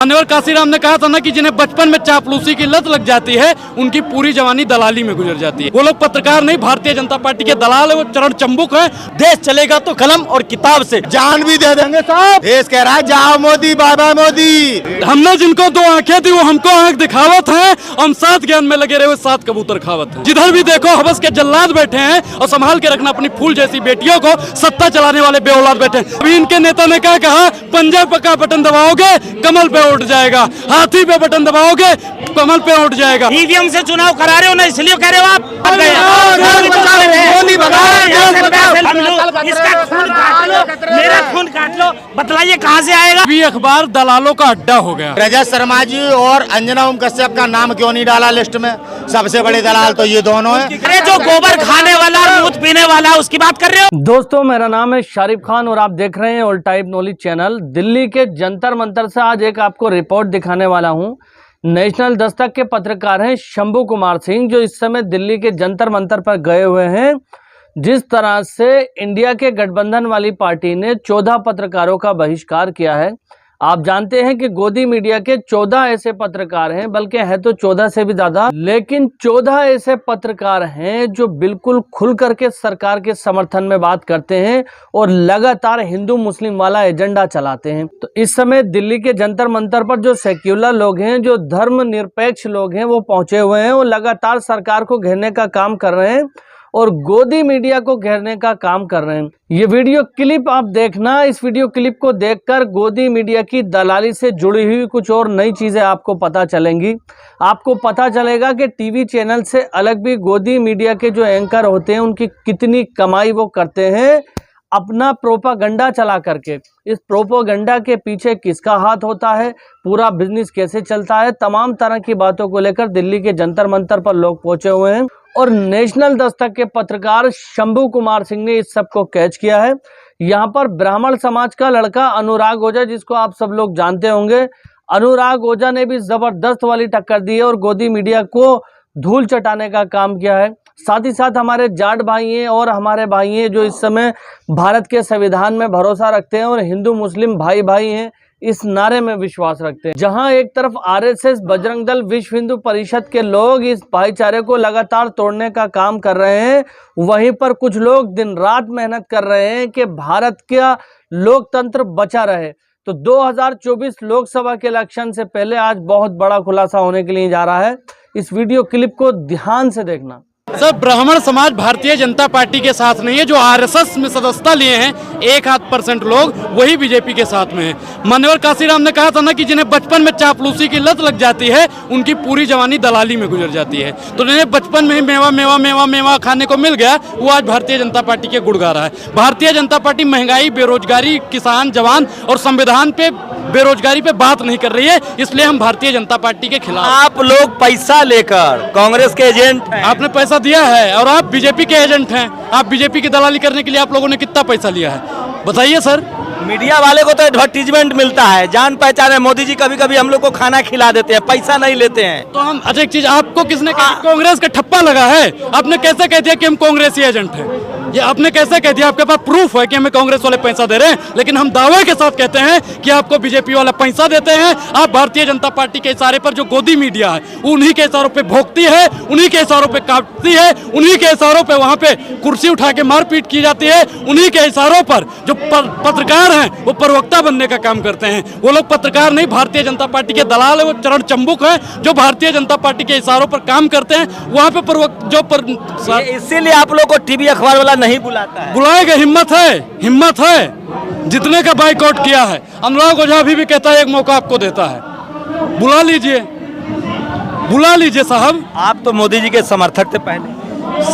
मान्यवर काशीराम ने कहा था ना कि जिन्हें बचपन में चापलूसी की लत लग जाती है उनकी पूरी जवानी दलाली में गुजर जाती है। वो लोग पत्रकार नहीं, भारतीय जनता पार्टी के दलाल है, वो चरण चंबुक है। देश चलेगा तो कलम और किताब से, जान भी दे देंगे साहब। देश कह रहा है जाओ मोदी, बाबा मोदी। हमने जिनको दो आंखें दी वो हमको आंख दिखावत है। हम सात ज्ञान में लगे रहे, सात कबूतर खावत है। जिधर भी देखो हवस के जल्लाद बैठे हैं और संभाल के रखना अपनी फूल जैसी बेटियों को। सत्ता चलाने वाले बेऔलाद बैठे हैं। अभी इनके नेता ने क्या कहा, पंजाब का बटन दबाओगे कमल पे उठ जाएगा, हाथी पे बटन दबाओगे कमल पे उठ जाएगा। ईवीएम से चुनाव करा रहे हो ना, इसलिए कह रहे हो आप। मेरा खून काट लो, बतलाइए कहाँ से आएगा। अभी अखबार दलालों का अड्डा हो गया। रजत शर्मा जी और अंजना ओम कश्यप का नाम क्यों नहीं डाला लिस्ट में? सबसे बड़े दलाल तो ये दोनों हैं। अरे जो गोबर खाने वाला और दूध पीने वाला उसकी बात कर रहे हो। दोस्तों, मेरा नाम है शारिफ खान और आप देख रहे हैं all type knowledge channel. Delhi के जंतर मंतर से आज एक आपको रिपोर्ट दिखाने वाला हूं। नेशनल दस्तक के पत्रकार हैं शंभू कुमार सिंह, जो इस समय दिल्ली के जंतर मंतर पर गए हुए हैं। जिस तरह से इंडिया के गठबंधन वाली पार्टी ने 14 पत्रकारों का बहिष्कार किया है। आप जानते हैं कि गोदी मीडिया के 14 ऐसे पत्रकार हैं, बल्कि है तो 14 से भी ज्यादा, लेकिन 14 ऐसे पत्रकार हैं जो बिल्कुल खुल करके सरकार के समर्थन में बात करते हैं और लगातार हिंदू मुस्लिम वाला एजेंडा चलाते हैं। तो इस समय दिल्ली के जंतर मंतर पर जो सेक्युलर लोग हैं, जो धर्म निरपेक्ष लोग हैं, वो पहुंचे हुए हैं और लगातार सरकार को घेरने का काम कर रहे हैं और गोदी मीडिया को घेरने का काम कर रहे हैं। ये वीडियो क्लिप आप देखना। इस वीडियो क्लिप को देखकर गोदी मीडिया की दलाली से जुड़ी हुई कुछ और नई चीजें आपको पता चलेंगी। आपको पता चलेगा कि टीवी चैनल से अलग भी गोदी मीडिया के जो एंकर होते हैं उनकी कितनी कमाई वो करते हैं अपना प्रोपागंडा चला करके। इस प्रोपागंडा के पीछे किसका हाथ होता है, पूरा बिजनेस कैसे चलता है, तमाम तरह की बातों को लेकर दिल्ली के जंतर मंतर पर लोग पहुंचे हुए हैं और नेशनल दस्तक के पत्रकार शंभू कुमार सिंह ने इस सब को कैच किया है। यहाँ पर ब्राह्मण समाज का लड़का अनुराग ओझा, जिसको आप सब लोग जानते होंगे, अनुराग ओझा ने भी जबरदस्त वाली टक्कर दी है और गोदी मीडिया को धूल चटाने का काम किया है। साथ ही साथ हमारे जाट भाई हैं और हमारे भाई हैं जो इस समय भारत के संविधान में भरोसा रखते हैं और हिंदू मुस्लिम भाई भाई हैं इस नारे में विश्वास रखते हैं। जहां एक तरफ आरएसएस, बजरंग दल, विश्व हिंदू परिषद के लोग इस भाईचारे को लगातार तोड़ने का काम कर रहे हैं, वहीं पर कुछ लोग दिन रात मेहनत कर रहे हैं कि भारत का लोकतंत्र बचा रहे। तो 2024 लोकसभा के इलेक्शन से पहले आज बहुत बड़ा खुलासा होने के लिए जा रहा है। इस वीडियो क्लिप को ध्यान से देखना। सर, ब्राह्मण समाज भारतीय जनता पार्टी के साथ नहीं है। जो आरएसएस में सदस्यता लिए हैं 1% लोग, वही बीजेपी के साथ में है। मान्यवर काशीराम ने कहा था ना कि जिन्हें बचपन में चापलूसी की लत लग जाती है उनकी पूरी जवानी दलाली में गुजर जाती है। तो जिन्हें बचपन में ही मेवा मेवा मेवा मेवा खाने को मिल गया, वो आज भारतीय जनता पार्टी के गुड़ गा रहा है। भारतीय जनता पार्टी महंगाई, बेरोजगारी, किसान, जवान और संविधान पे, बेरोजगारी पे बात नहीं कर रही है, इसलिए हम भारतीय जनता पार्टी के खिलाफ। आप लोग पैसा लेकर कांग्रेस के एजेंट हैं। आपने पैसा दिया है और आप बीजेपी के एजेंट हैं। आप बीजेपी की दलाली करने के लिए आप लोगों ने कितना पैसा लिया है बताइए सर। मीडिया वाले को तो एडवर्टीजमेंट मिलता है, जान पहचान है। मोदी जी कभी कभी हम लोग को खाना खिला देते हैं, पैसा नहीं लेते हैं। तो हम, अच्छा एक चीज, आपको किसने कहा कांग्रेस का ठप्पा लगा है? आपने कैसे कह दिया कि हम कांग्रेसी एजेंट हैं? ये आपने कैसे कह दिया? आपके पास प्रूफ है कि हमें कांग्रेस वाले पैसा दे रहे हैं, लेकिन हम दावे के साथ कहते हैं कि आपको बीजेपी वाला पैसा देते हैं। आप भारतीय जनता पार्टी के इशारे पर जो गोदी मीडिया है उन्हीं के इशारों पे भोंकती है, उन्हीं के इशारों पे काटती है, उन्हीं के इशारों पे वहां पे कुर्सी उठा के मारपीट की जाती है। उन्हीं के इशारों पर जो पत्रकार हैं वो प्रवक्ता बनने का काम करते हैं। वो लोग पत्रकार नहीं, भारतीय जनता पार्टी के दलाल है, वो चरण चंबुक है जो भारतीय जनता पार्टी के इशारों पर काम करते हैं। वहां पे इसीलिए आप लोग को टीवी अखबार वाला नहीं बुलाता है। बुलाएगा, हिम्मत है जितने का बाइकआउट किया है। अनुराग ओझा भी कहता है एक मौका आपको देता है, बुला लीजिए साहब। आप तो मोदी जी के समर्थक थे, पहले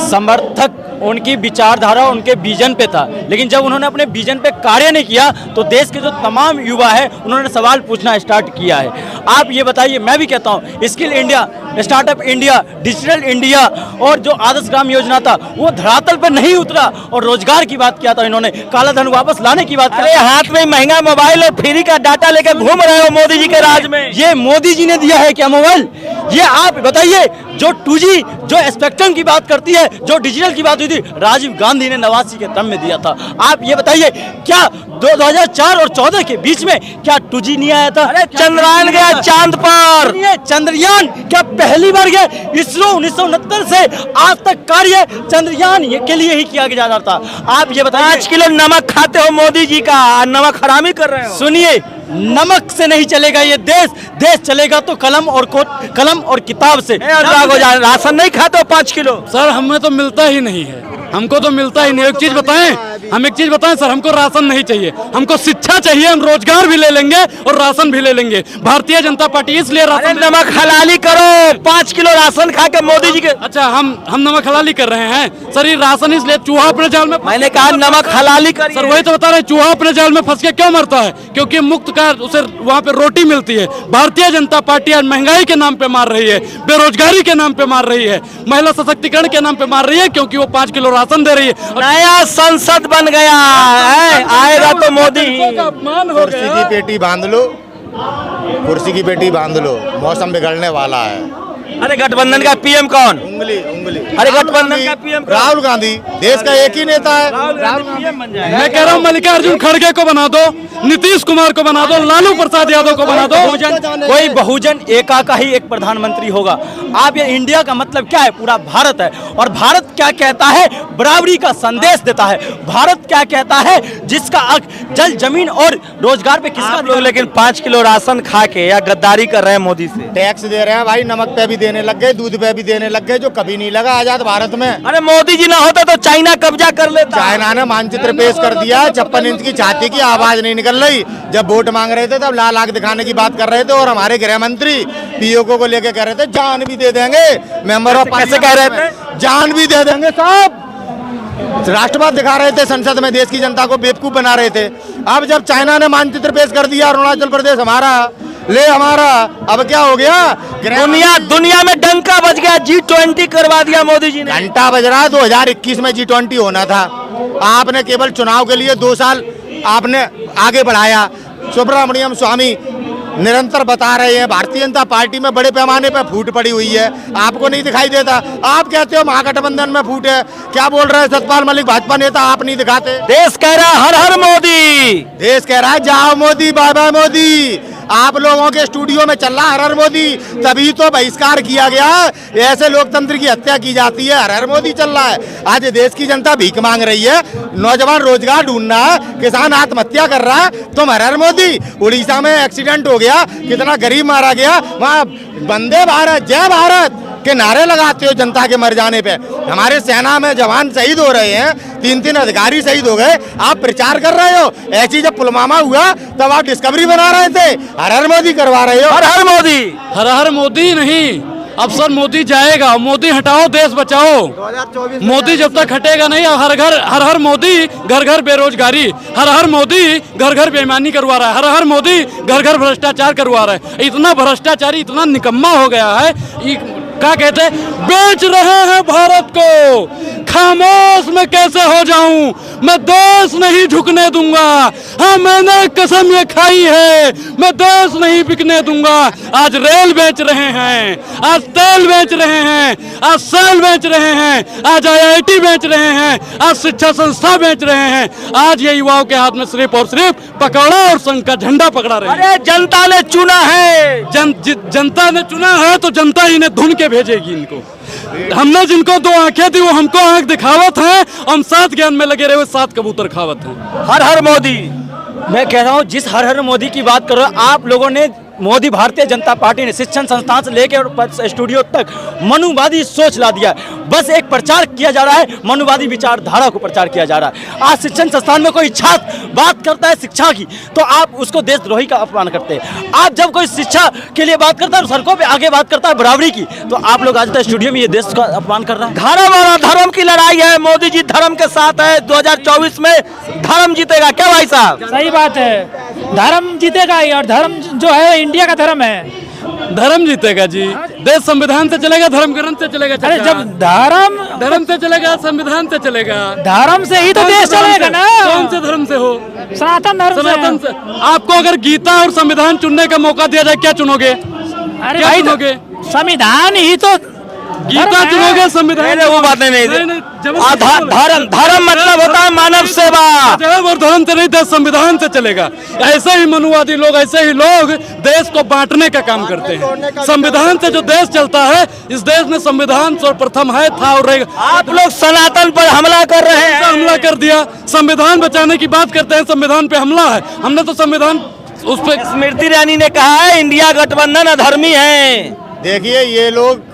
समर्थक उनकी विचारधारा उनके विजन पे था, लेकिन जब उन्होंने अपने विजन पे कार्य नहीं किया तो देश के जो तमाम युवा है उन्होंने सवाल पूछना स्टार्ट किया है। आप ये बताइए, मैं भी कहता हूँ skill India, startup India, digital India और जो आदर्श ग्राम योजना था वो धरातल पे नहीं उतरा और रोजगार की बात किया था इन्होंने, काला धन वापस लाने की बात। अरे हाथ में महंगा मोबाइल और फ्री का डाटा लेकर घूम रहे हो मोदी जी के राज में। ये मोदी जी ने दिया है क्या मोबाइल? ये आप बताइए, जो 2G जो स्पेक्ट्रम की बात करती है, जो डिजिटल की बात हुई थी, राजीव गांधी ने 89 के दम में दिया था। आप ये बताइए, क्या 2004 और 14 के बीच में क्या 2G नहीं आया था? अरे चंद्रयान गया चांद पर। ये चंद्रयान क्या पहली बार गया? इसरो 1969 से आज तक कार्य चंद्रयान के लिए ही किया जा रहा था। आप ये बताइए, 5 किलो नमक खाते हो मोदी जी का, नमक हरामी कर रहे हो। सुनिए, नमक से नहीं चलेगा ये देश, देश चलेगा तो कलम और किताब से। राशन नहीं खाते हो 5 किलो? सर हमें तो मिलता ही नहीं है, हमको तो मिलता ही नहीं। एक चीज बताएं, हम एक चीज बताएं सर, हमको राशन नहीं चाहिए, हमको शिक्षा चाहिए। हम रोजगार भी ले लेंगे और राशन भी ले लेंगे। भारतीय जनता पार्टी इसलिए राशन नमक हलाली करो, 5 किलो राशन खा के मोदी जी के। अच्छा, हम नमक हलाली कर रहे हैं सर। ये राशन इसलिए चूहा अपने जाल में, मैंने कहा नमक हलाली करिए। सर वही तो बता रहे, चूहा अपने जाल में फंस के क्यों मरता है? क्योंकि मुक्त का उसे वहाँ पे रोटी मिलती है। भारतीय जनता पार्टी आज महंगाई के नाम पे मार रही है, बेरोजगारी के नाम पे मार रही है, महिला सशक्तिकरण के नाम पे मार रही है, क्योंकि वो 5 किलो राशन दे रही है। नया संसद बन गया है, आएगा तो मोदी। अपमान हो कुर्सी की पेटी बांध लो, कुर्सी की पेटी बांध लो, मौसम बिगड़ने वाला है। अरे गठबंधन का पीएम कौन? उंगली उंगली। अरे गठबंधन का पीएम कौन? राहुल गांधी, देश का एक ही नेता है। पीएम बन जाएगा। मैं कह रहा हूँ मल्लिकार्जुन खड़गे को बना दो, नीतीश कुमार को बना दो, लालू प्रसाद यादव को बना दो। कोई बहुजन एका का ही एक प्रधानमंत्री होगा। आप ये इंडिया का मतलब क्या है? पूरा भारत है। और भारत क्या कहता है? बराबरी का संदेश देता है। भारत क्या कहता है? जिसका हक जल, जमीन और रोजगार पे किसका आप लोग लेकिन 5 किलो राशन खा के या गद्दारी कर रहे हैं मोदी से? टैक्स दे रहे हैं भाई, नमक पे भी देने लग गए, दूध पे भी देने लग गए, जो कभी नहीं लगा आजाद भारत में। अरे मोदी जी ना होता तो चाइना कब्जा कर लेता। चाइना ने मानचित्र पेश कर दिया, 56 इंच की छाती की आवाज नहीं निकल रही। जब वोट मांग रहे थे तब लाल आंख दिखाने की बात कर रहे थे, और हमारे गृह मंत्री पीओके को लेके कह रहे थे जान भी दे देंगे। मेंबर ऑफ कैसे कह रहे थे? जान भी दे देंगे साहब। राष्ट्रवाद दिखा रहे थे संसद में, देश की जनता को बेवकूफ बना रहे थे। अब जब चाइना ने मानचित्र पेश कर दिया, अरुणाचल प्रदेश हमारा, ले हमारा, अब क्या हो गया? दुनिया में डंका बज गया, G20 करवा दिया मोदी जी ने। घंटा बज रहा है। 2021 में G20 होना था, आपने केवल चुनाव के लिए 2 साल आपने आगे बढ़ाया। सुब्रमण्यम स्वामी निरंतर बता रहे हैं भारतीय जनता पार्टी में बड़े पैमाने पर फूट पड़ी हुई है, आपको नहीं दिखाई देता। आप कहते हो महागठबंधन में फूट है, क्या बोल रहे हैं सतपाल मलिक भाजपा नेता, आप नहीं दिखाते। देश कह रहा है हर हर मोदी, देश कह रहा है जाओ मोदी, बाय बाय मोदी। आप लोगों के स्टूडियो में चल रहा हर हर मोदी, तभी तो बहिष्कार किया गया। ऐसे लोकतंत्र की हत्या की जाती है, हर हर मोदी चल रहा है। आज देश की जनता भीख मांग रही है, नौजवान रोजगार ढूंढ रहा है, किसान आत्महत्या कर रहा है, तुम हर हर मोदी। उड़ीसा में एक्सीडेंट हो गया, कितना गरीब मारा गया, वहाँ वंदे भारत, जय भारत के नारे लगाते हो जनता के मर जाने पे। हमारे सेना में जवान शहीद हो रहे हैं, 3-3 अधिकारी शहीद हो गए, आप प्रचार कर रहे हो। ऐसी जब पुलवामा हुआ तब आप डिस्कवरी बना रहे थे, हर हर मोदी करवा रहे हो। हर हर मोदी, हर हर मोदी नहीं, अब सर मोदी जाएगा। मोदी हटाओ, देश बचाओ। मोदी जब तक हटेगा नहीं, हर हर मोदी, घर घर बेरोजगारी, हर हर मोदी घर घर बेईमानी करवा रहा है, हर हर मोदी घर घर भ्रष्टाचार करवा रहा है। इतना भ्रष्टाचारी, इतना निकम्मा हो गया है, क्या कहते हैं, बेच रहे हैं भारत को। खामोश मैं कैसे हो जाऊं, मैं देश नहीं झुकने दूंगा। हाँ, मैंने कसम ये खाई है, मैं देश नहीं बिकने दूंगा। आज रेल बेच रहे हैं, आज तेल बेच रहे हैं, आज सेल बेच रहे हैं, आज IIT बेच रहे हैं, आज शिक्षा संस्था बेच रहे हैं। आज ये युवाओं के हाथ में सिर्फ और सिर्फ पकौड़ा और संघ का झंडा पकड़ा रहे हैं। अरे जनता ने चुना है, जनता ने चुना है तो जनता ही ने धुन के भेजेगी इनको। हमने जिनको 2 आंखें दी वो हमको आंख दिखावत है, हम 7 ज्ञान में लगे रहे हुए 7 कबूतर खावत हैं। हर हर मोदी। मैं कह रहा हूँ, जिस हर हर मोदी की बात कर रहे हो आप लोगों ने, मोदी भारतीय जनता पार्टी ने शिक्षण संस्थान से लेकर स्टूडियो तक मनुवादी सोच ला दिया। बस एक प्रचार किया जा रहा है, मनुवादी विचारधारा को प्रचार किया जा रहा है। आज शिक्षण संस्थान में कोई छात्र बात करता है शिक्षा की तो आप उसको देशद्रोही का अपमान करते हैं। आप जब कोई शिक्षा के लिए बात करता है, सड़कों पे आगे बात करता है बराबरी की, तो आप लोग आज तक स्टूडियो में ये देश का अपमान कर रहा है। धर्म और अधर्म की लड़ाई है, मोदी जी धर्म के साथ है। 2024 में धर्म जीतेगा क्या भाई साहब? सही बात है, धर्म जीतेगा ही, और धर्म जो है इंडिया का धर्म है। धर्म जीतेगा जी, देश संविधान से चलेगा, धर्म ग्रंथ से चलेगा। अरे जब धर्म से चलेगा, संविधान से चलेगा, धर्म से ही तो देश चलेगा ना। कौन से धर्म से हो? सनातन धर्म सनातन से। आपको अगर गीता और संविधान चुनने का मौका दिया जाए, क्या चुनोगे? अरे क्या भाई चुनोगे? संविधान ही तो गीता चुनोगे संविधान? नहीं, वो बात नहीं। जबरदस्ती धर्म धर्म मतलब होता है मानव सेवा। जब और धर्म से नहीं, देश संविधान से चलेगा। ऐसे ही मनुवादी लोग, ऐसे ही लोग देश को बांटने का काम करते हैं। संविधान से जो देश चलता है, इस देश में संविधान सर्वप्रथम है, था और रहेगा। आप लोग सनातन पर हमला कर रहे हैं। हमला कर दिया, संविधान बचाने की बात करते हैं, संविधान पे हमला है। हमने तो संविधान उस पर। स्मृति ईरानी ने कहा है इंडिया गठबंधन अधर्मी है। देखिए, ये लोग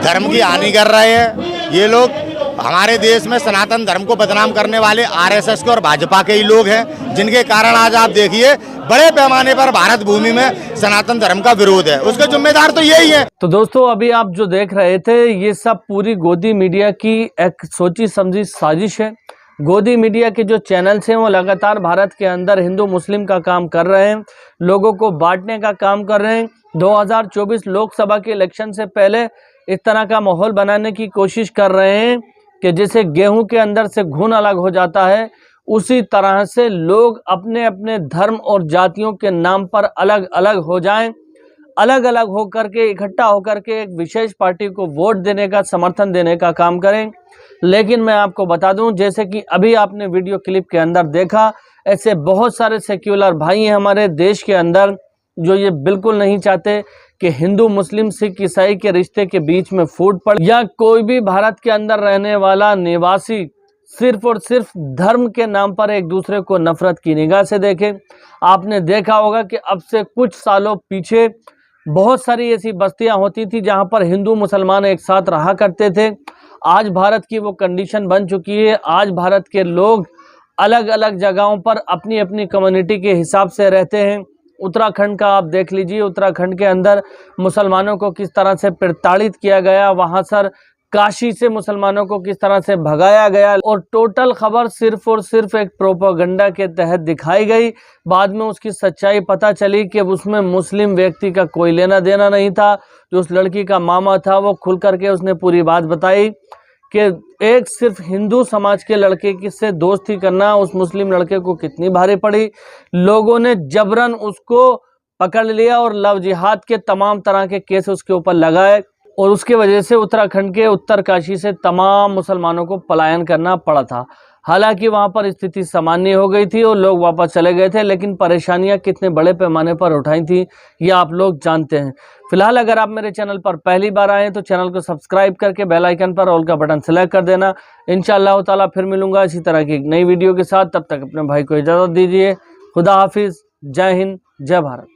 धर्म की हानि कर रहे हैं। ये लोग हमारे देश में सनातन धर्म को बदनाम करने वाले आरएसएस के और भाजपा के ही लोग हैं, जिनके कारण आज आप देखिए बड़े पैमाने पर भारत भूमि में सनातन धर्म का विरोध है। उसके जिम्मेदार तो यही है। तो दोस्तों, अभी आप जो देख रहे थे, ये सब पूरी गोदी मीडिया की एक सोची समझी साजिश है। गोदी मीडिया के जो चैनल्स हैं वो लगातार भारत के अंदर हिंदू मुस्लिम का काम कर रहे हैं, लोगों को बांटने का काम कर रहे हैं। 2024 लोकसभा के इलेक्शन से पहले इस तरह का माहौल बनाने की कोशिश कर रहे हैं कि जैसे गेहूं के अंदर से घुन अलग हो जाता है, उसी तरह से लोग अपने अपने धर्म और जातियों के नाम पर अलग अलग हो जाएं, अलग अलग होकर के इकट्ठा होकर के एक विशेष पार्टी को वोट देने का, समर्थन देने का काम करें। लेकिन मैं आपको बता दूं, जैसे कि अभी आपने वीडियो क्लिप के अंदर देखा, ऐसे बहुत सारे सेक्युलर भाई हैं हमारे देश के अंदर जो ये बिल्कुल नहीं चाहते कि हिंदू मुस्लिम सिख ईसाई के रिश्ते के बीच में फूट पड़े, या कोई भी भारत के अंदर रहने वाला निवासी सिर्फ और सिर्फ धर्म के नाम पर एक दूसरे को नफरत की निगाह से देखे। आपने देखा होगा कि अब से कुछ सालों पीछे बहुत सारी ऐसी बस्तियां होती थी जहां पर हिंदू मुसलमान एक साथ रहा करते थे। आज भारत की वो कंडीशन बन चुकी है। आज भारत के लोग अलग अलग जगहों पर अपनी अपनी कम्युनिटी के हिसाब से रहते हैं। उत्तराखंड का आप देख लीजिए, उत्तराखंड के अंदर मुसलमानों को किस तरह से प्रताड़ित किया गया, वहां सर काशी से मुसलमानों को किस तरह से भगाया गया, और टोटल खबर सिर्फ और सिर्फ एक प्रोपेगेंडा के तहत दिखाई गई। बाद में उसकी सच्चाई पता चली कि उसमें मुस्लिम व्यक्ति का कोई लेना देना नहीं था। जो उस लड़की का मामा था वो खुल करके उसने पूरी बात बताई कि एक सिर्फ हिंदू समाज के लड़के से दोस्ती करना उस मुस्लिम लड़के को कितनी भारी पड़ी। लोगों ने जबरन उसको पकड़ लिया और लव जिहाद के तमाम तरह के केस उसके ऊपर लगाए, और उसके वजह से उत्तराखंड के उत्तरकाशी से तमाम मुसलमानों को पलायन करना पड़ा था। हालांकि वहां पर स्थिति सामान्य हो गई थी और लोग वापस चले गए थे, लेकिन परेशानियां कितने बड़े पैमाने पर उठाई थी ये आप लोग जानते हैं। फिलहाल अगर आप मेरे चैनल पर पहली बार आए हैं तो चैनल को सब्सक्राइब करके बेल आइकन पर ऑल का बटन सेलेक्ट कर देना। इंशाअल्लाह ताला फिर मिलूंगा इसी तरह की एक नई वीडियो के साथ। तब तक अपने भाई को इजाज़त दीजिए। खुदा हाफिज़। जय हिंद, जय भारत।